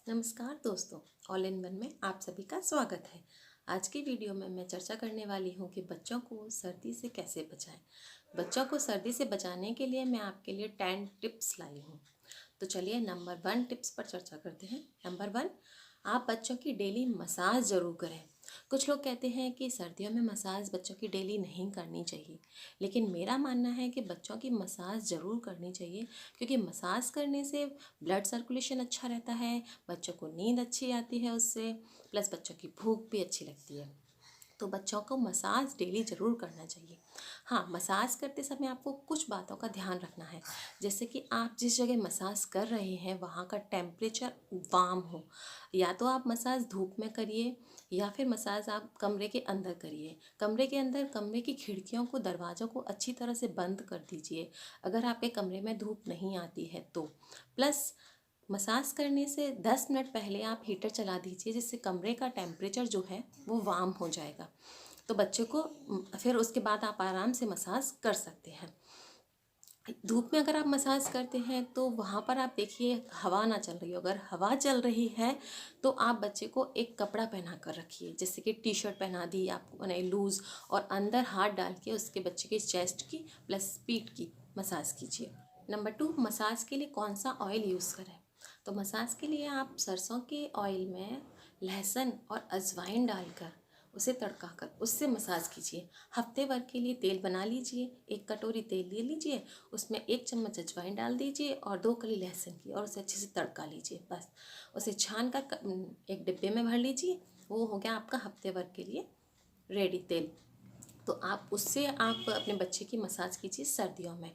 नमस्कार दोस्तों, all in one में आप सभी का स्वागत है। आज की वीडियो में मैं चर्चा करने वाली हूँ कि बच्चों को सर्दी से कैसे बचाएं। बच्चों को सर्दी से बचाने के लिए मैं आपके लिए 10 टिप्स लाई हूँ। तो चलिए नंबर 1 टिप्स पर चर्चा करते हैं। नंबर 1, आप बच्चों की डेली मसाज ज़रूर करें। कुछ लोग कहते हैं कि सर्दियों में मसाज बच्चों की डेली नहीं करनी चाहिए, लेकिन मेरा मानना है कि बच्चों की मसाज ज़रूर करनी चाहिए, क्योंकि मसाज करने से ब्लड सर्कुलेशन अच्छा रहता है, बच्चों को नींद अच्छी आती है उससे, प्लस बच्चों की भूख भी अच्छी लगती है। तो बच्चों को मसाज डेली ज़रूर करना चाहिए। हाँ, मसाज करते समय आपको कुछ बातों का ध्यान रखना है, जैसे कि आप जिस जगह मसाज कर रहे हैं वहाँ का टेम्परेचर वार्म हो। या तो आप मसाज धूप में करिए या फिर मसाज आप कमरे के अंदर करिए। कमरे के अंदर कमरे की खिड़कियों को, दरवाज़ों को अच्छी तरह से बंद कर दीजिए अगर आपके कमरे में धूप नहीं आती है तो। प्लस मसाज करने से 10 मिनट पहले आप हीटर चला दीजिए, जिससे कमरे का टेम्परेचर जो है वो वार्म हो जाएगा। तो बच्चे को फिर उसके बाद आप आराम से मसाज कर सकते हैं। धूप में अगर आप मसाज करते हैं तो वहाँ पर आप देखिए हवा ना चल रही हो। अगर हवा चल रही है तो आप बच्चे को एक कपड़ा पहना कर रखिए, जैसे कि टी शर्ट पहना दी आपको नहीं लूज़, और अंदर हाथ डाल के उसके बच्चे की चेस्ट की प्लस पीठ की मसाज कीजिए। नंबर 2, मसाज के लिए कौन सा ऑयल यूज़ करें। तो मसाज के लिए आप सरसों के ऑयल में लहसुन और अजवाइन डालकर उसे तड़का कर उससे मसाज कीजिए। हफ्ते भर के लिए तेल बना लीजिए, 1 कटोरी तेल ले लीजिए, उसमें 1 चम्मच अजवाइन डाल दीजिए और 2 कली लहसुन की, और उसे अच्छे से तड़का लीजिए। बस उसे छान कर एक डिब्बे में भर लीजिए। वो हो गया आपका हफ्ते भर के लिए रेडी तेल। तो आप उससे आप अपने बच्चे की मसाज कीजिए सर्दियों में।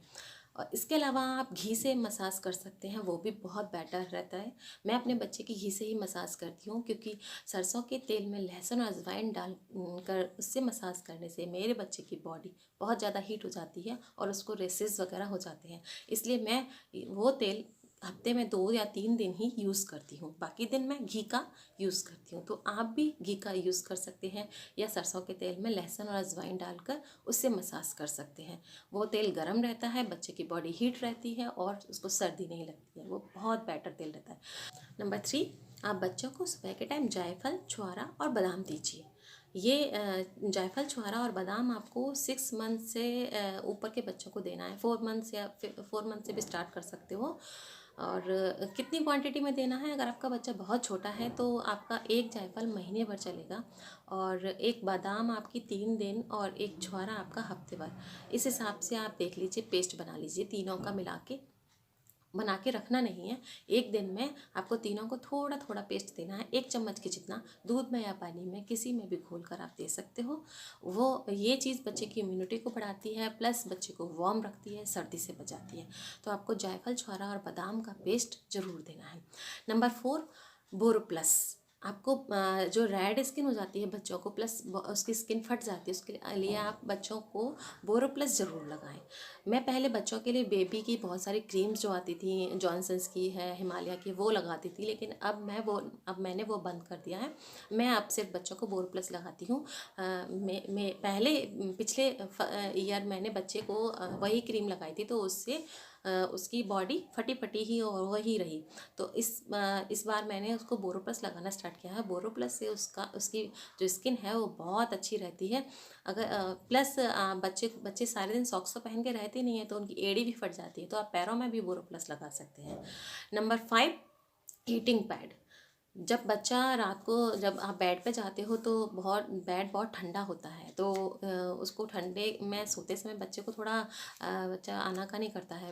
और इसके अलावा आप घी से मसाज कर सकते हैं, वो भी बहुत बेटर रहता है। मैं अपने बच्चे की घी से ही मसाज करती हूँ, क्योंकि सरसों के तेल में लहसुन और अजवाइन डाल कर उससे मसाज करने से मेरे बच्चे की बॉडी बहुत ज़्यादा हीट हो जाती है और उसको रेसेस वगैरह हो जाते हैं। इसलिए मैं वो तेल हफ्ते में 2 या 3 दिन ही यूज़ करती हूँ, बाकी दिन मैं घी का यूज़ करती हूँ। तो आप भी घी का यूज़ कर सकते हैं या सरसों के तेल में लहसुन और अजवाइन डालकर उससे मसाज कर सकते हैं। वो तेल गर्म रहता है, बच्चे की बॉडी हीट रहती है और उसको सर्दी नहीं लगती है। वो बहुत बेटर तेल रहता है। नंबर 3, आप बच्चों को सुबह के टाइम जायफल, छुआरा और बादाम दीजिए। ये जायफल, छुआरा और बादाम आपको 6 मंथ से ऊपर के बच्चों को देना है। 4 मंथ्स या 4 मंथ से भी स्टार्ट कर सकते हो। और कितनी क्वांटिटी में देना है, अगर आपका बच्चा बहुत छोटा है तो आपका 1 जायफल महीने भर चलेगा, और 1 बादाम आपकी 3 दिन, और 1 छुआरा आपका हफ्ते भर। इस हिसाब से आप देख लीजिए, पेस्ट बना लीजिए, तीनों का मिला के बना के रखना नहीं है। एक दिन में आपको तीनों को थोड़ा थोड़ा पेस्ट देना है, 1 चम्मच के जितना, दूध में या पानी में किसी में भी घोल कर आप दे सकते हो। वो ये चीज़ बच्चे की इम्यूनिटी को बढ़ाती है, प्लस बच्चे को वार्म रखती है, सर्दी से बचाती है। तो आपको जायफल, छुआरा और बादाम का पेस्ट ज़रूर देना है। नंबर 4, बोरोप्लस। आपको जो रेड स्किन हो जाती है बच्चों को, प्लस उसकी स्किन फट जाती है, उसके लिए आप बच्चों को बोरोप्लस ज़रूर लगाएं। मैं पहले बच्चों के लिए बेबी की बहुत सारी क्रीम्स जो आती थी, जॉनसन्स की है, हिमालय की, वो लगाती थी, लेकिन अब मैंने वो बंद कर दिया है। मैं अब सिर्फ बच्चों को बोरोप्लस लगाती हूँ। मैं पहले पिछले ईयर मैंने बच्चे को वही क्रीम लगाई थी, तो उससे उसकी बॉडी फटी फटी ही और वही रही। तो इस बार मैंने उसको बोरोप्लस लगाना स्टार्ट किया है। बोरोप्लस से उसकी जो स्किन है वो बहुत अच्छी रहती है। अगर प्लस बच्चे सारे दिन सॉक्स तो पहन के रहते नहीं है, तो उनकी एड़ी भी फट जाती है, तो आप पैरों में भी बोरोप्लस लगा सकते हैं। Number 5, heating pad. जब बच्चा रात को, जब आप बेड पे जाते हो तो बेड बहुत ठंडा होता है, तो उसको ठंडे में सोते समय बच्चे को थोड़ा बच्चा आनाकानी करता है,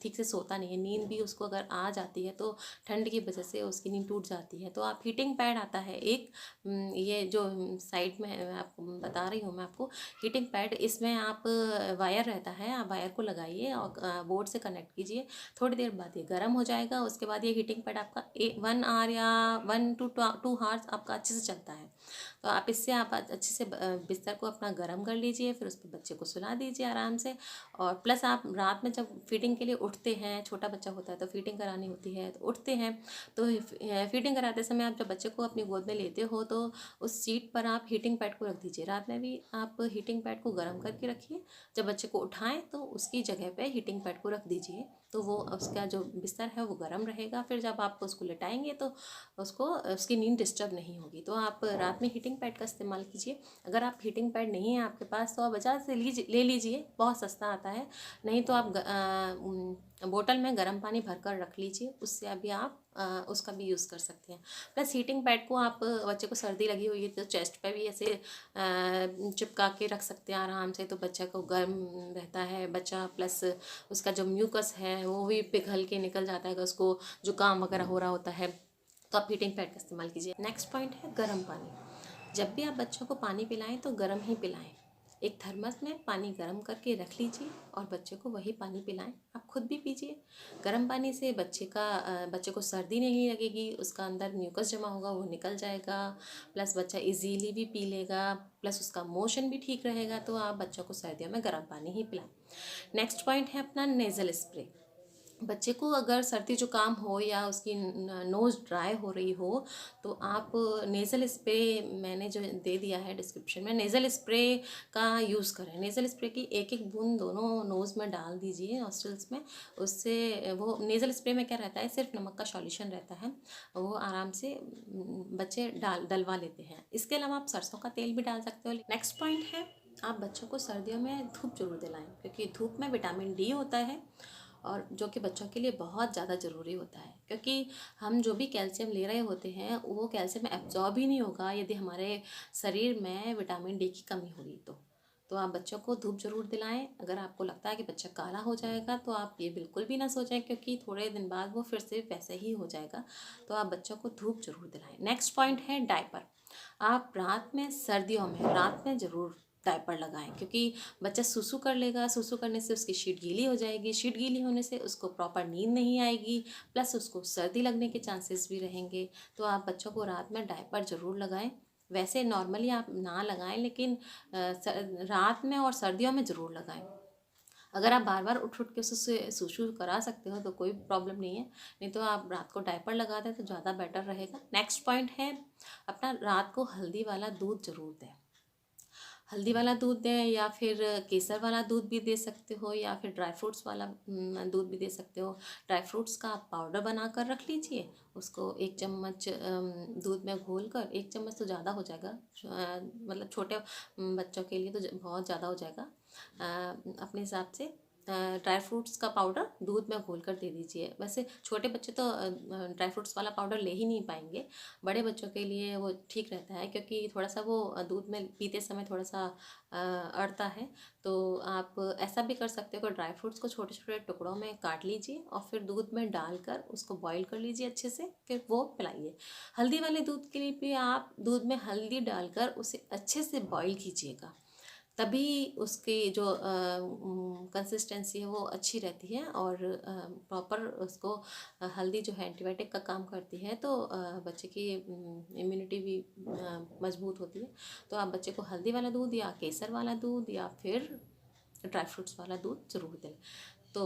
ठीक से सोता नहीं है, नींद भी उसको अगर आ जाती है तो ठंड की वजह से उसकी नींद टूट जाती है। तो आप हीटिंग पैड आता है एक, ये जो साइड में आपको बता रही हूँ मैं आपको, हीटिंग पैड, इसमें आप वायर रहता है, आप वायर को लगाइए और बोर्ड से कनेक्ट कीजिए। थोड़ी देर बाद ये गर्म हो जाएगा, उसके बाद ये हीटिंग पैड आपका 1 आवर या 1 to 2 आवर्स आपका अच्छे से चलता है। तो आप इससे आप अच्छे से बिस्तर को अपना गर्म कर लीजिए, फिर उस पर बच्चे को सुला दीजिए आराम से। और प्लस आप रात में जब फीडिंग के लिए उठते हैं, छोटा बच्चा होता है तो फीडिंग करानी होती है, तो उठते हैं तो फीडिंग कराते समय आप जब बच्चे को अपनी गोद में लेते हो तो उस सीट पर आप हीटिंग पैड को रख दीजिए। रात में भी आप हीटिंग पैड को गर्म करके रखिए, जब बच्चे को उठाएं तो उसकी जगह पे हीटिंग पैड को रख दीजिए, तो वो उसका जो बिस्तर है वो गर्म रहेगा। फिर जब आप उसको लिटाएंगे तो उसकी नींद डिस्टर्ब नहीं होगी। तो आप रात में हीटिंग पैड का इस्तेमाल कीजिए। अगर आप हीटिंग पैड नहीं है आपके पास तो आप बाजार से ले लीजिए, बहुत सस्ता आता है। नहीं तो आप बोतल में गर्म पानी भर कर रख लीजिए, उससे अभी आप उसका भी यूज़ कर सकते हैं। प्लस हीटिंग पैड को आप बच्चे को सर्दी लगी हुई है तो चेस्ट पे भी ऐसे चिपका के रख सकते हैं आराम से, तो बच्चा को गर्म रहता है बच्चा। प्लस उसका जो म्यूकस है वो भी पिघल के निकल जाता है अगर उसको जुकाम वगैरह हो रहा होता है, तो आप हीटिंग पैड का इस्तेमाल कीजिए। नेक्स्ट पॉइंट है गर्म पानी। जब भी आप बच्चों को पानी पिलाएं तो गर्म ही पिलाएं। एक थर्मस में पानी गर्म करके रख लीजिए और बच्चे को वही पानी पिलाएं। आप खुद भी पीजिए। गर्म पानी से बच्चे को सर्दी नहीं लगेगी, उसका अंदर म्यूकस जमा होगा वो निकल जाएगा। प्लस बच्चा इजीली भी पी लेगा, प्लस उसका मोशन भी ठीक रहेगा। तो आप बच्चों को सर्दियों में गर्म पानी ही पिलाएं। नेक्स्ट पॉइंट है अपना नेज़ल स्प्रे। बच्चे को अगर सर्दी जुकाम हो या उसकी नोज़ ड्राई हो रही हो तो आप नेज़ल स्प्रे, मैंने जो दे दिया है डिस्क्रिप्शन में, नेज़ल स्प्रे का यूज़ करें। नेज़ल स्प्रे की एक एक बूंद दोनों नोज़ में डाल दीजिए नॉस्ट्रल्स में। उससे वो नेज़ल स्प्रे में क्या रहता है, सिर्फ नमक का सॉल्यूशन रहता है, वो आराम से बच्चे डलवा लेते हैं। इसके अलावा आप सरसों का तेल भी डाल सकते हो। नेक्स्ट पॉइंट है आप बच्चों को सर्दियों में धूप जरूर दिलाएं, क्योंकि धूप में विटामिन डी होता है और जो कि बच्चों के लिए बहुत ज़्यादा ज़रूरी होता है। क्योंकि हम जो भी कैल्शियम ले रहे होते हैं वो कैल्शियम एब्जॉर्ब ही नहीं होगा यदि हमारे शरीर में विटामिन डी की कमी होगी। तो आप बच्चों को धूप जरूर दिलाएं। अगर आपको लगता है कि बच्चा काला हो जाएगा तो आप ये बिल्कुल भी ना सोचें, क्योंकि थोड़े दिन बाद वो फिर से वैसे ही हो जाएगा। तो आप बच्चों को धूप जरूर दिलाएं। नेक्स्ट पॉइंट है डायपर। आप सर्दियों में रात में ज़रूर डायपर लगाएं, क्योंकि बच्चा सुसु कर लेगा, सुसु करने से उसकी शीट गीली हो जाएगी, शीट गीली होने से उसको प्रॉपर नींद नहीं आएगी, प्लस उसको सर्दी लगने के चांसेस भी रहेंगे। तो आप बच्चों को रात में डायपर ज़रूर लगाएं। वैसे नॉर्मली आप ना लगाएं, लेकिन रात में और सर्दियों में ज़रूर लगाएं। अगर आप बार बार उठ के उससे सुसु करा सकते हो तो कोई प्रॉब्लम नहीं है, नहीं तो आप रात को डायपर लगा दें तो ज़्यादा बेटर रहेगा। नेक्स्ट पॉइंट है अपना रात को हल्दी वाला दूध ज़रूर दें। हल्दी वाला दूध दें या फिर केसर वाला दूध भी दे सकते हो, या फिर ड्राई फ्रूट्स वाला दूध भी दे सकते हो। ड्राई फ्रूट्स का आप पाउडर बना कर रख लीजिए, उसको 1 चम्मच दूध में घोल कर, 1 चम्मच तो ज़्यादा हो जाएगा, मतलब छोटे बच्चों के लिए तो बहुत ज़्यादा हो जाएगा, अपने हिसाब से ड्राई फ्रूट्स का पाउडर दूध में घोल कर दे दीजिए। वैसे छोटे बच्चे तो ड्राई फ्रूट्स वाला पाउडर ले ही नहीं पाएंगे, बड़े बच्चों के लिए वो ठीक रहता है, क्योंकि थोड़ा सा वो दूध में पीते समय थोड़ा सा अड़ता है। तो आप ऐसा भी कर सकते हो कि ड्राई फ्रूट्स को छोटे छोटे टुकड़ों में काट लीजिए और फिर दूध में डालकर उसको बॉईल कर लीजिए अच्छे से, फिर वो पिलाइए। हल्दी वाले दूध के लिए भी आप दूध में हल्दी डालकर उसे अच्छे से बॉईल कीजिएगा, तभी उसकी जो कंसिस्टेंसी है वो अच्छी रहती है और प्रॉपर उसको हल्दी जो है एंटीबायोटिक का काम करती है, तो बच्चे की इम्यूनिटी भी मजबूत होती है। तो आप बच्चे को हल्दी वाला दूध या केसर वाला दूध या फिर ड्राई फ्रूट्स वाला दूध ज़रूर दें। तो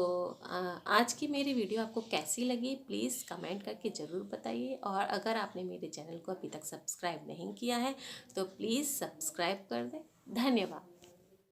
आज की मेरी वीडियो आपको कैसी लगी प्लीज़ कमेंट करके ज़रूर बताइए, और अगर आपने मेरे चैनल को अभी तक सब्सक्राइब नहीं किया है तो प्लीज़ सब्सक्राइब कर दें। धन्यवाद।